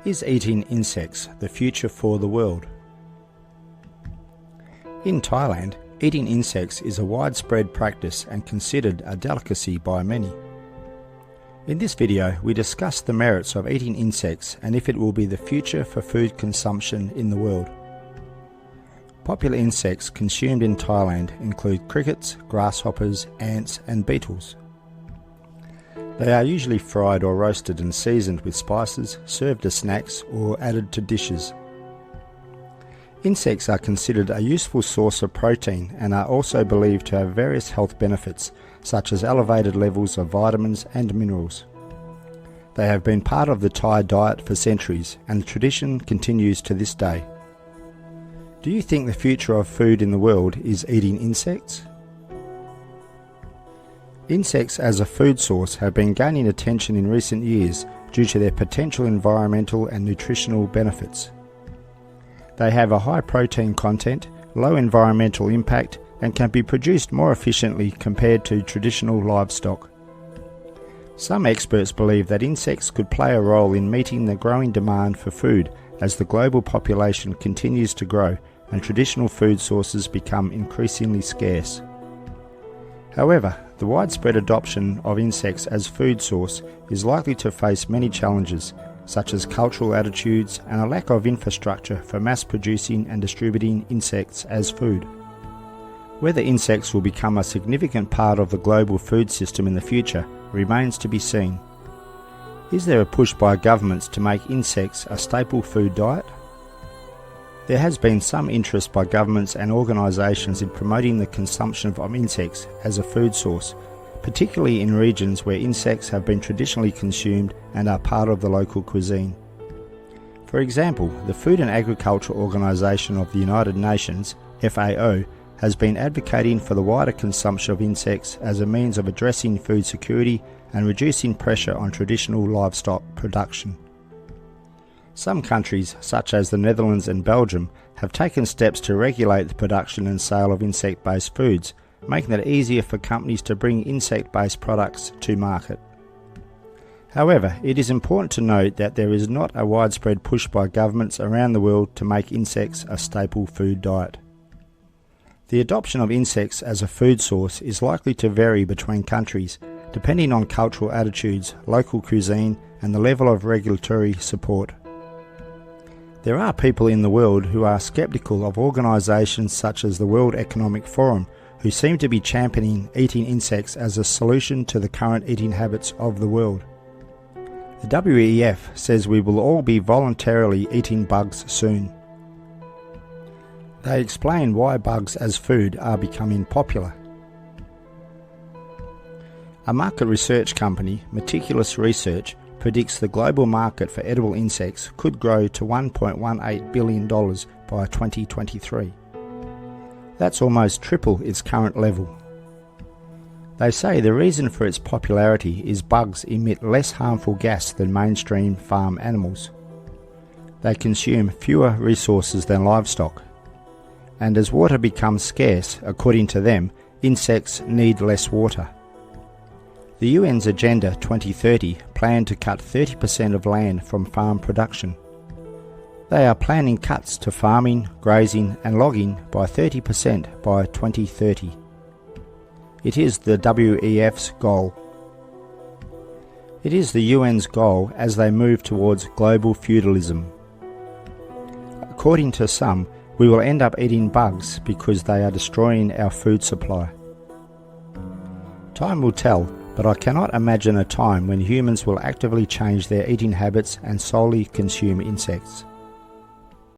Is eating insects the future for the world? In Thailand, eating insects is a widespread practice and considered a delicacy by many. In this video, we discuss the merits of eating insects and if it will be the future for food consumption in the world. Popular insects consumed in Thailand include crickets, grasshoppers, ants, and beetles. They are usually fried or roasted and seasoned with spices, served as snacks, or added to dishes. Insects are considered a useful source of protein and are also believed to have various health benefits, such as elevated levels of vitamins and minerals. They have been part of the Thai diet for centuries, and the tradition continues to this day. Do you think the future of food in the world is eating insects? Insects as a food source have been gaining attention in recent years due to their potential environmental and nutritional benefits. They have a high protein content, low environmental impact, and can be produced more efficiently compared to traditional livestock. Some experts believe that insects could play a role in meeting the growing demand for food as the global population continues to grow and traditional food sources become increasingly scarce. However, the widespread adoption of insects as food source is likely to face many challenges, such as cultural attitudes and a lack of infrastructure for mass producing and distributing insects as food. Whether insects will become a significant part of the global food system in the future remains to be seen. Is there a push by governments to make insects a staple food diet? There has been some interest by governments and organisations in promoting the consumption of insects as a food source, particularly in regions where insects have been traditionally consumed and are part of the local cuisine. For example, the Food and Agriculture Organization of the United Nations, FAO, has been advocating for the wider consumption of insects as a means of addressing food security and reducing pressure on traditional livestock production. Some countries, such as the Netherlands and Belgium, have taken steps to regulate the production and sale of insect-based foods, making it easier for companies to bring insect-based products to market. However, it is important to note that there is not a widespread push by governments around the world to make insects a staple food diet. The adoption of insects as a food source is likely to vary between countries, depending on cultural attitudes, local cuisine, and the level of regulatory support. There are people in the world who are sceptical of organisations such as the World Economic Forum, who seem to be championing eating insects as a solution to the current eating habits of the world. The WEF says we will all be voluntarily eating bugs soon. They explain why bugs as food are becoming popular. A market research company, Meticulous Research, predicts the global market for edible insects could grow to $1.18 billion by 2023. That's almost triple its current level. They say the reason for its popularity is bugs emit less harmful gas than mainstream farm animals. They consume fewer resources than livestock. And as water becomes scarce, according to them, insects need less water. The UN's Agenda 2030 planned to cut 30% of land from farm production. They are planning cuts to farming, grazing and logging by 30% by 2030. It is the WEF's goal. It is the UN's goal as they move towards global feudalism. According to some, we will end up eating bugs because they are destroying our food supply. Time will tell, but I cannot imagine a time when humans will actively change their eating habits and solely consume insects.